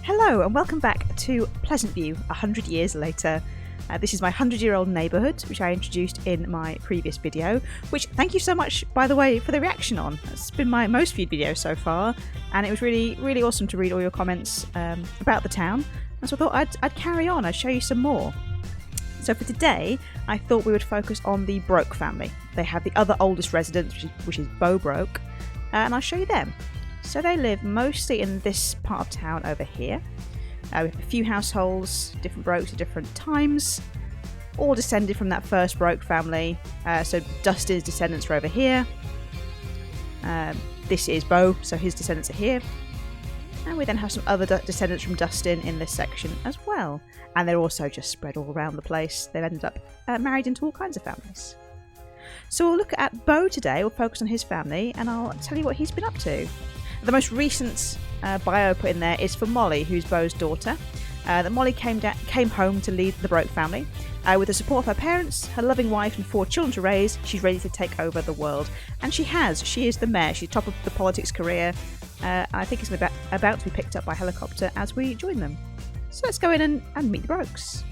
Hello and welcome back to Pleasantview 100 years later. This is my 100-year-old neighbourhood, which I introduced in my previous video, which thank you so much, by the way, for the reaction on. It's been my most viewed video so far, and it was really awesome to read all your comments about the town. And so I thought I'd carry on, I'd show you some more. So for today, I thought we would focus on the Broke family. They have the other oldest resident, which is Beau Broke, and I'll show you them. So they live mostly in this part of town over here. We have a few households, different Brokes at different times, all descended from that first Broke family. So Dustin's descendants are over here. This is Beau, so his descendants are here. And we then have some other descendants from Dustin in this section as well. And they're also just spread all around the place. They've ended up married into all kinds of families. So we'll look at Beau today, we'll focus on his family, and I'll tell you what he's been up to. The most recent bio put in there is for Molly, who's Beau's daughter. That Molly came home to lead the Broke family. With the support of her parents, her loving wife and 4 children to raise, she's ready to take over the world. And she has. She is the mayor. She's top of the politics career. I think it's about to be picked up by helicopter as we join them. So let's go in and meet the Brokes.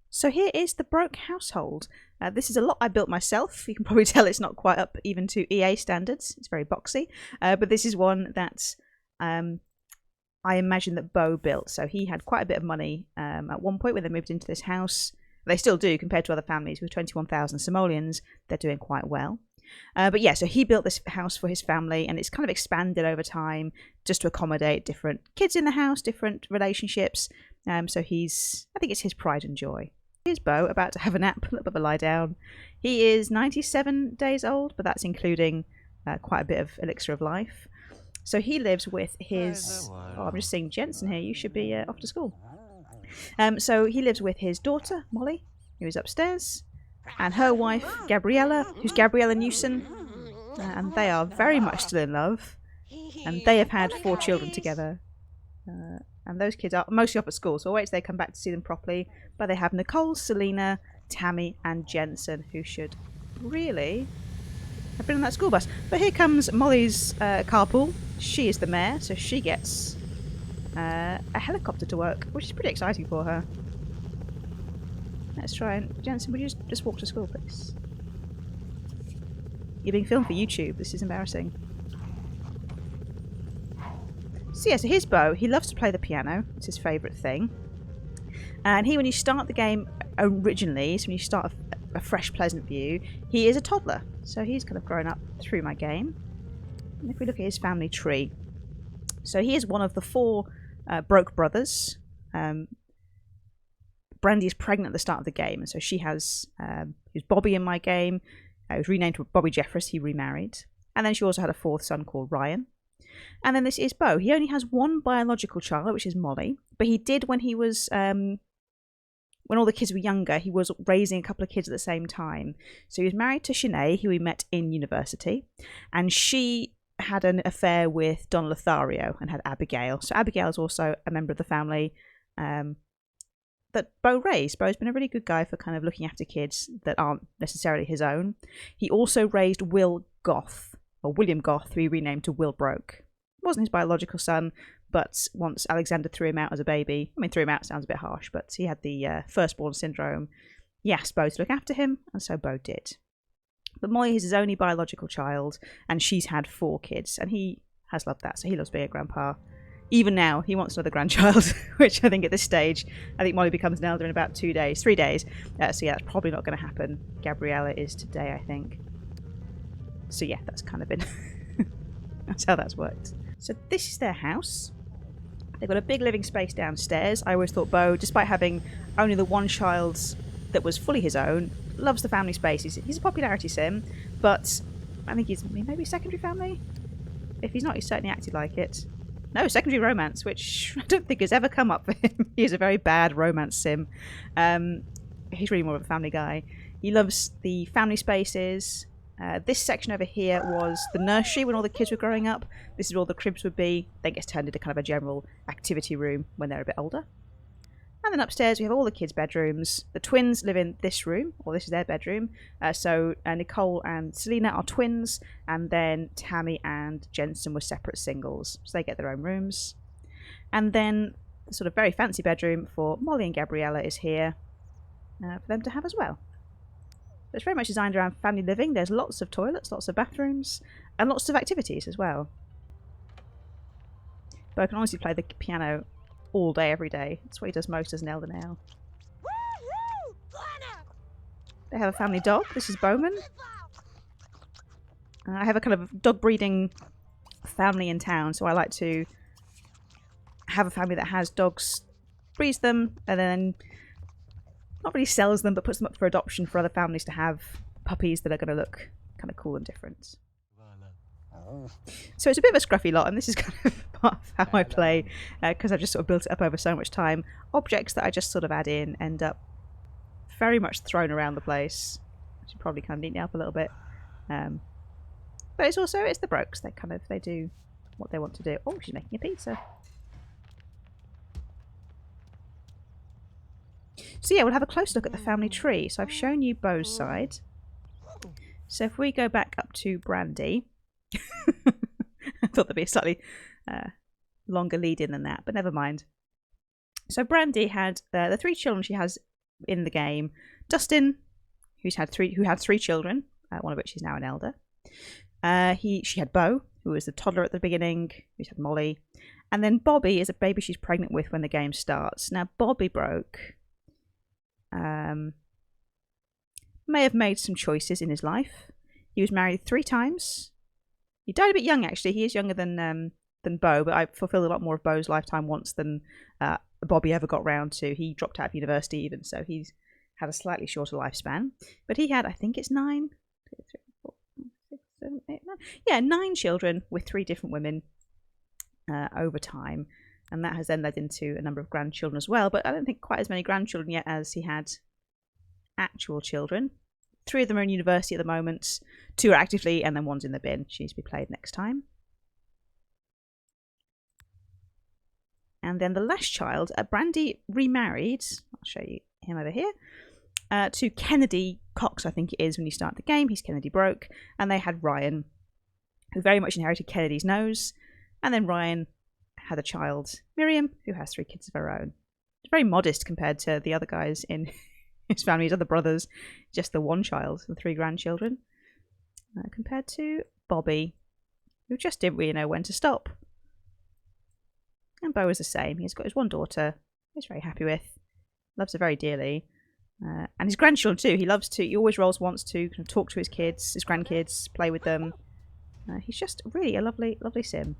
So here is the Broke household. This is a lot I built myself. You can probably tell it's not quite up even to EA standards. It's very boxy. But this is one that I imagine that Beau built. So he had quite a bit of money at one point when they moved into this house. They still do compared to other families with 21,000 simoleons. They're doing quite well. But yeah, so he built this house for his family, and it's kind of expanded over time just to accommodate different kids in the house, different relationships. So I think it's his pride and joy. Here's Beau about to have a nap, a little bit of a lie down. He is 97 days old, but that's including quite a bit of elixir of life. So he lives with his... Oh, I'm just seeing Jensen here. You should be off to school. So he lives with his daughter, Molly, who is upstairs, and her wife, Gabriella, who's Gabriella Newson. And they are very much still in love. And they have had 4 children together. And those kids are mostly up at school, so I'll wait till they come back to see them properly. But they have Nicole, Selena, Tammy and Jensen, who should really have been on that school bus. But here comes Molly's carpool. She is the mayor, so she gets a helicopter to work, which is pretty exciting for her. Let's try and... Jensen, would you just walk to school, please? You're being filmed for YouTube. This is embarrassing. So yeah, so here's Beau. He loves to play the piano. It's his favourite thing. And when you start the game originally, so when you start a fresh Pleasantview, he is a toddler. So he's kind of grown up through my game. And if we look at his family tree, so he is one of the 4 Broke brothers. Brandy is pregnant at the start of the game, and so she has who's Bobby in my game. He was renamed to Bobby Jeffress. He remarried. And then she also had a 4th son called Ryan. And then this is Beau. He only has 1 biological child, which is Molly. But he did when he was, when all the kids were younger, he was raising a couple of kids at the same time. So he was married to Sinead, who we met in university. And she had an affair with Don Lothario and had Abigail. So Abigail is also a member of the family that Beau raised. Beau's been a really good guy for kind of looking after kids that aren't necessarily his own. He also raised Will Goth, or William Goth, who he renamed to Will Broke. Wasn't his biological son, but once Alexander threw him out as a baby, I mean, threw him out sounds a bit harsh, but he had the firstborn syndrome. He asked Beau to look after him, and so Beau did. But Molly is his only biological child, and she's had 4 kids, and he has loved that, so he loves being a grandpa. Even now, he wants another grandchild, which I think at this stage, I think Molly becomes an elder in about 3 days. So yeah, that's probably not going to happen. Gabriella is today, I think. So yeah, that's kind of been... that's how that's worked. So this is their house. They've got a big living space downstairs. I always thought Beau, despite having only the 1 child that was fully his own, loves the family space. He's a popularity sim, but I think he's maybe secondary family? If he's not, he's certainly acted like it. No, secondary romance, which I don't think has ever come up for him. He's a very bad romance sim. He's really more of a family guy. He loves the family spaces. This section over here was the nursery when all the kids were growing up. This is where all the cribs would be. Then gets turned into kind of a general activity room when they're a bit older. And then upstairs we have all the kids' bedrooms. The twins live in this room, or this is their bedroom. So Nicole and Selena are twins, and then Tammy and Jensen were separate singles. So they get their own rooms. And then the sort of very fancy bedroom for Molly and Gabriella is here for them to have as well. It's very much designed around family living. There's lots of toilets, lots of bathrooms, and lots of activities as well. But I can honestly play the piano all day, every day. That's what he does most as an elder now. They have a family dog. This is Bowman. I have a kind of dog breeding family in town, so I like to have a family that has dogs, breeds them, and then not really sells them, but puts them up for adoption for other families to have puppies that are going to look kind of cool and different. So it's a bit of a scruffy lot, and this is kind of part of how I play, because I've just sort of built it up over so much time. Objects that I just sort of add in end up very much thrown around the place. I should probably kind of neaten it up a little bit. But it's the Brokes. They do what they want to do. Oh, she's making a pizza. So yeah, we'll have a close look at the family tree. So I've shown you Beau's side. So if we go back up to Brandy, I thought there'd be a slightly longer lead in than that, but never mind. So Brandy had the 3 children she has in the game. Dustin, who had 3 children, one of which is now an elder. She had Beau, who was the toddler at the beginning. She had Molly, and then Bobby is a baby she's pregnant with when the game starts. Now Bobby Broke may have made some choices in his life. He was married 3 times. He died a bit young, actually. He is younger than Beau, but I fulfilled a lot more of Beau's lifetime once than Bobby ever got round to. He dropped out of university even, so he's had a slightly shorter lifespan. But he had, I think it's 9. 2, 3, 4, 5, 6, 7, 8, 9. Yeah, 9 children with 3 different women over time. And that has then led into a number of grandchildren as well. But I don't think quite as many grandchildren yet as he had actual children. 3 of them are in university at the moment. 2 are actively, and then 1's in the bin. She needs to be played next time. And then the last child, Brandy remarried. I'll show you him over here. To Kennedy Cox, I think it is, when you start the game. He's Kennedy Broke. And they had Ryan, who very much inherited Kennedy's nose. And then Ryan had a child, Miriam, who has 3 kids of her own. It's very modest compared to the other guys in his family, his other brothers. Just the 1 child and 3 grandchildren. Compared to Bobby, who just didn't really know when to stop. And Beau is the same. He's got his 1 daughter he's very happy with. Loves her very dearly. And his grandchildren too. He always wants to kind of talk to his kids, his grandkids, play with them. He's just really a lovely, lovely sim.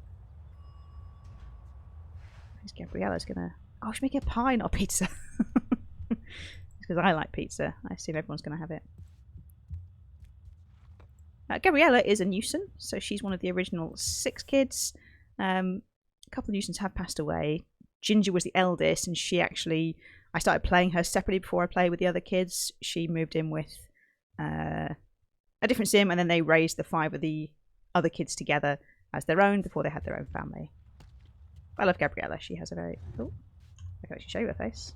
Gabriella's gonna... Oh, she's making a pie, not a pizza. Because I like pizza. I assume everyone's gonna have it. Gabriella is a Newson, so she's one of the original 6 kids. A couple of Newsons have passed away. Ginger was the eldest, and she actually... I started playing her separately before I played with the other kids. She moved in with a different sim, and then they raised the 5 of the other kids together as their own before they had their own family. I love Gabriella. She has a very... Oh, I can actually show you her face.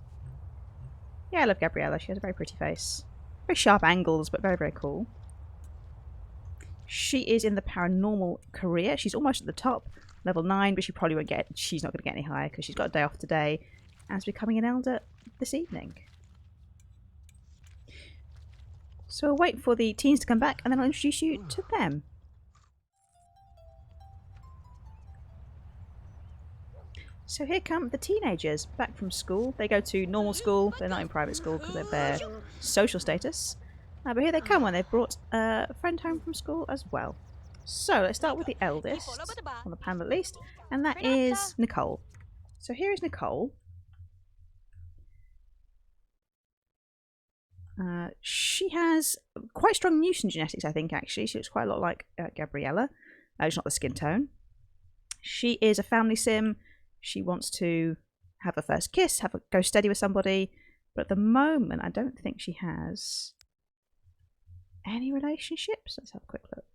Yeah, I love Gabriella. She has a very pretty face. Very sharp angles, but very, very cool. She is in the paranormal career. She's almost at the top, level 9, but she probably won't get... She's not going to get any higher because she's got a day off today and is becoming an elder this evening. So we'll wait for the teens to come back and then I'll introduce you to them. So here come the teenagers back from school. They go to normal school. They're not in private school because of their social status. But here they come when they've brought a friend home from school as well. So let's start with the eldest, on the panel at least, and that is Nicole. So here is Nicole. She has quite strong Newson genetics, I think, actually. She looks quite a lot like Gabriella. Just not the skin tone. She is a family sim. She wants to have a first kiss, go steady with somebody. But at the moment, I don't think she has any relationships. Let's have a quick look.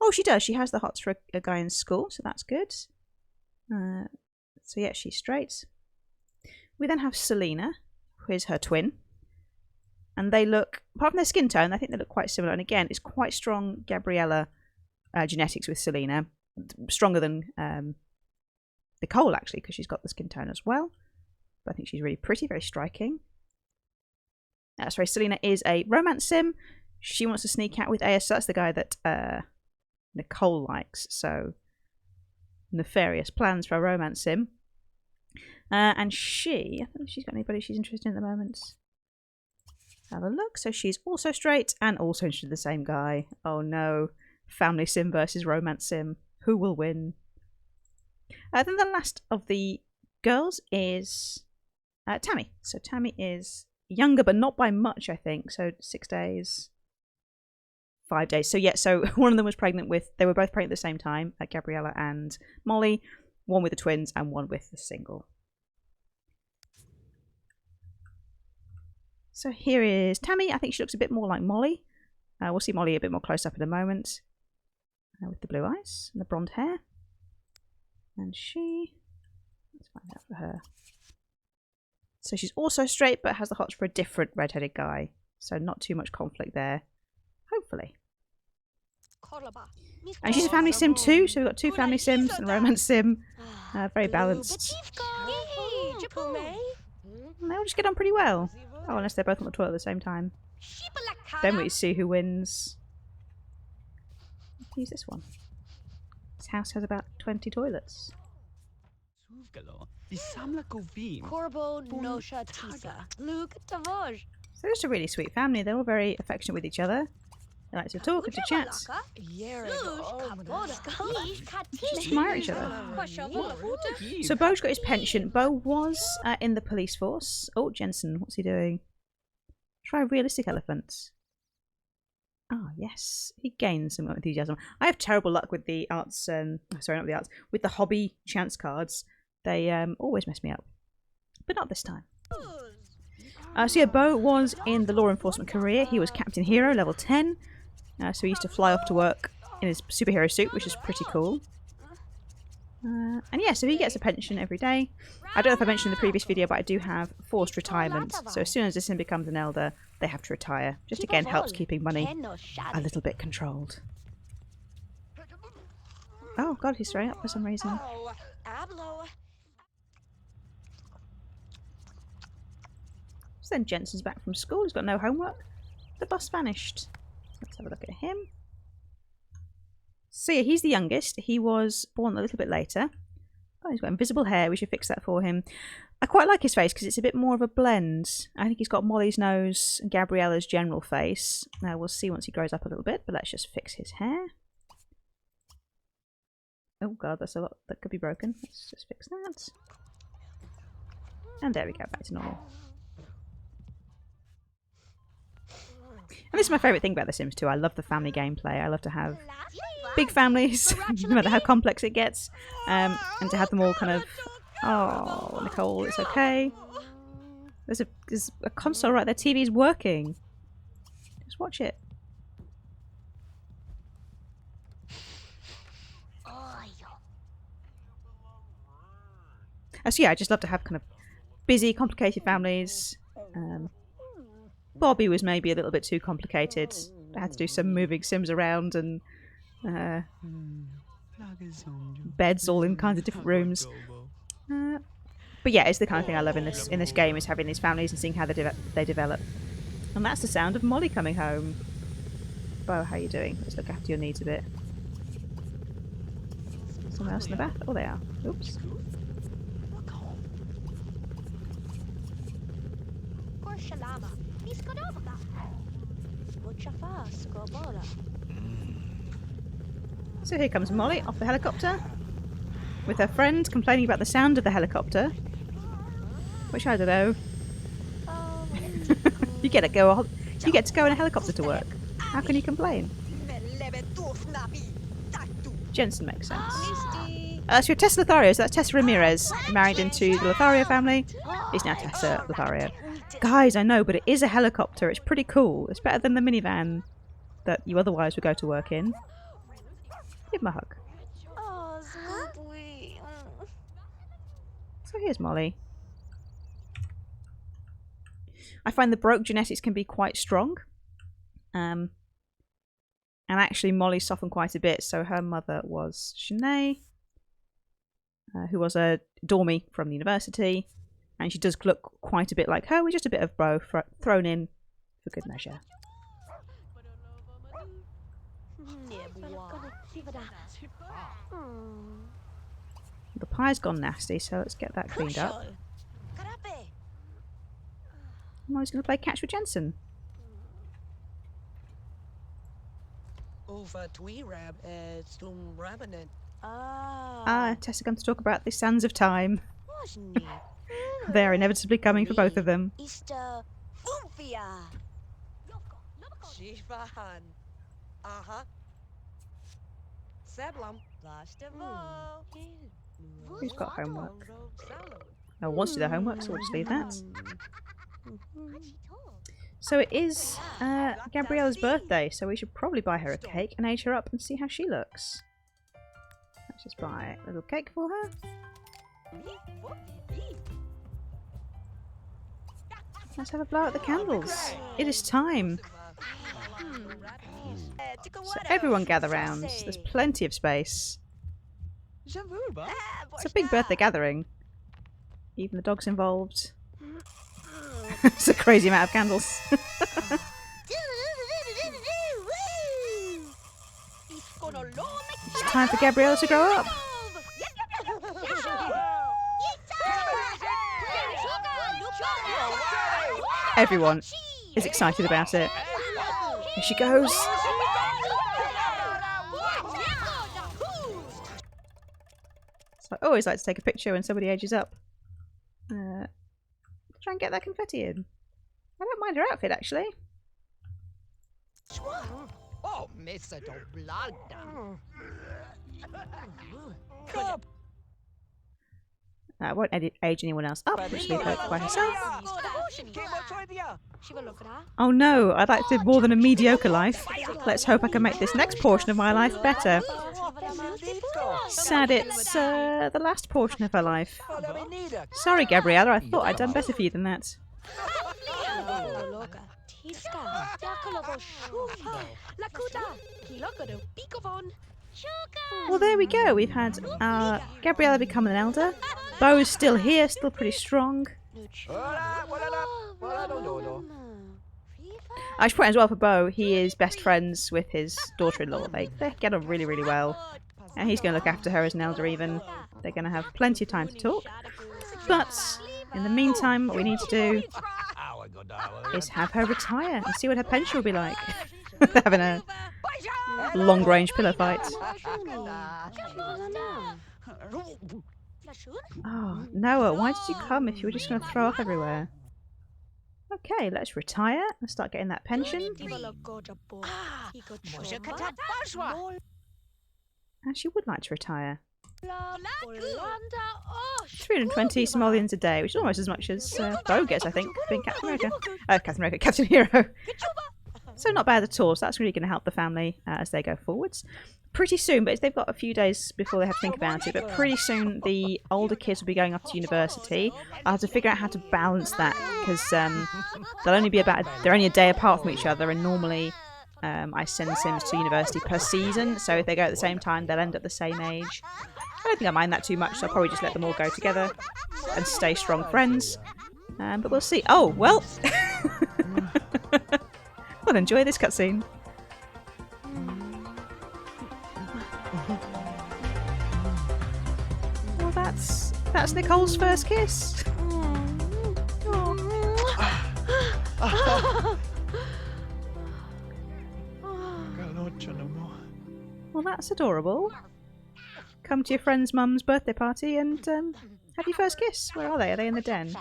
Oh, she does. She has the hots for a guy in school, so that's good. So yeah, she's straight. We then have Selena, who is her twin. And they look, apart from their skin tone, I think they look quite similar. And again, it's quite strong Gabriella genetics with Selena. Stronger than Nicole, actually, because she's got the skin tone as well. But I think she's really pretty, very striking. Sorry, Selena is a romance sim. She wants to sneak out with AS. So that's the guy that Nicole likes. So nefarious plans for a romance sim. And she, I don't know if she's got anybody she's interested in at the moment. Have a look. So she's also straight and also interested in the same guy. Oh no. Family sim versus romance sim. Who will win? Then the last of the girls is Tammy. So Tammy is younger, but not by much, I think. So 6 days. 5 days. So yeah, so one of them was pregnant with, they were both pregnant at the same time, Gabriella and Molly. One with the twins and one with the single. So here is Tammy. I think she looks a bit more like Molly. We'll see Molly a bit more close up in a moment. With the blue eyes and the blonde hair. And she... Let's find out for her. So she's also straight, but has the hots for a different red-headed guy. So not too much conflict there. Hopefully. And she's a family sim too, so we've got 2 family sims and a romance sim. Very balanced. And they all just get on pretty well. Oh, unless they're both on the toilet at the same time. Then we see who wins. Use this one. This house has about 20 toilets. So they're just a really sweet family. They're all very affectionate with each other. They like to talk and to chat. Just admire each other. So Beau's got his pension. Beau was in the police force. Oh, Jensen, what's he doing? Try a realistic elephant. Ah, yes. He gains some enthusiasm. I have terrible luck with the arts, sorry, not the arts, with the hobby chance cards. They always mess me up. But not this time. So yeah, Beau was in the law enforcement career. He was Captain Hero, level 10. So he used to fly off to work in his superhero suit, which is pretty cool. And yeah, so he gets a pension every day. I don't know if I mentioned in the previous video, but I do have forced retirement. So as soon as this sim becomes an elder, they have to retire. Just again helps keeping money a little bit controlled. Oh god, he's throwing up for some reason. So then Jensen's back from school. He's got no homework. The bus vanished. Let's have a look at him. So yeah, he's the youngest. He was born a little bit later. Oh, he's got invisible hair. We should fix that for him. I quite like his face because it's a bit more of a blend. I think he's got Molly's nose and Gabriella's general face. Now we'll see once he grows up a little bit, but let's just fix his hair. Oh god, that's a lot that could be broken. Let's just fix that. And there we go, back to normal. And this is my favourite thing about The Sims 2. I love the family gameplay. I love to have big families, no matter how complex it gets, and to have them all kind of, oh, Nicole, it's okay. There's a console right there. TV's working. Just watch it. So yeah, I just love to have kind of busy, complicated families. Bobby was maybe a little bit too complicated. I had to do some moving Sims around and beds all in kinds of different rooms. But yeah, it's the kind of thing I love in this game, is having these families and seeing how they develop. And that's the sound of Molly coming home. Beau, how are you doing? Let's look after your needs a bit. Someone else in the bath? Oh, they are. Oops. So here comes Molly off the helicopter with her friend complaining about the sound of the helicopter, which I don't know. You get to go in a helicopter to work. How can you complain? Jensen makes sense. So you're Tessa Lothario, so that's Tessa Ramirez, married into the Lothario family. He's now Tessa Lothario. Guys, I know, but it is a helicopter. It's pretty cool. It's better than the minivan that you otherwise would go to work in. Give him a hug. So here's Molly. I find the Broke genetics can be quite strong. And actually Molly softened quite a bit. So her mother was Shanae, who was a dormie from the university. And she does look quite a bit like her, with just a bit of Beau thrown in for good measure. The pie's gone nasty, so let's get that cleaned up. Molly's going to play catch with Jensen. Tessa comes to talk about the sands of time. They're inevitably coming for both of them. Who's got homework? No one wants to do their homework, so we'll just leave that. So it is Gabriella's birthday, so we should probably buy her a cake and age her up and see how she looks. Let's just buy a little cake for her. Let's have a blow at the candles. It is time. So everyone gather round. There's plenty of space. It's a big birthday gathering. Even the dog's involved. It's a crazy amount of candles. It's time for Gabriella to grow up. Everyone is excited about it. Here she goes. So I always like to take a picture when somebody ages up. Try and get that confetti in. I don't mind her outfit, actually. Oh, Mr. Blood. I won't age anyone else up. Just leave her by herself. Oh no, I'd like to live more than a mediocre life. Let's hope I can make this next portion of my life better. Sad it's the last portion of her life. Sorry, Gabriella, I thought I'd done better for you than that. Well, there we go. We've had Gabriella become an elder. Beau's still here, still pretty strong. I should point as well for Beau, he is best friends with his daughter-in-law. They get on really, really well. And he's going to look after her as an elder even. They're going to have plenty of time to talk. But in the meantime, what we need to do is have her retire and see what her pension will be like. Having a long-range pillow fight. Oh, Noah, why did you come if you were just going to throw up everywhere? Okay, let's retire and start getting that pension. And she would like to retire. 320 simoleons a day, which is almost as much as Beau gets, I think, being Captain America. Captain Hero. So not bad at all. So that's really going to help the family as they go forwards. Pretty soon, but they've got a few days before they have to think about it, but pretty soon the older kids will be going off to university. I'll have to figure out how to balance that, because they're only a day apart from each other, and normally I send Sims to university per season, so if they go at the same time, they'll end up the same age. I don't think I mind that too much, so I'll probably just let them all go together and stay strong friends. But we'll see. Oh, well. Well, enjoy this cutscene. Well, that's Nicole's first kiss. Well, that's adorable. Come to your friend's mum's birthday party and have your first kiss. Where are they? Are they in the den?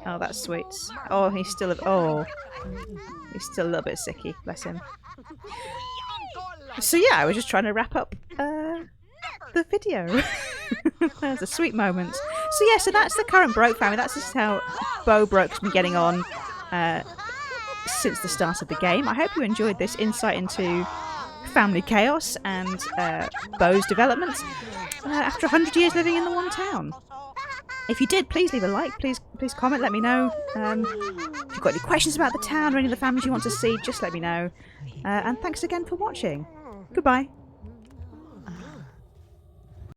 Oh, that's sweet. Oh, he's still a little bit sicky. Bless him. So yeah, I was just trying to wrap up the video. That's a sweet moment. So yeah, so that's the current Broke family. That's just how Beau Broke's been getting on since the start of the game. I hope you enjoyed this insight into family chaos and Beau's development after 100 years living in the one town. If you did, please leave a like. Please comment. Let me know. If you've got any questions about the town or any of the families you want to see, just let me know. And thanks again for watching. Goodbye.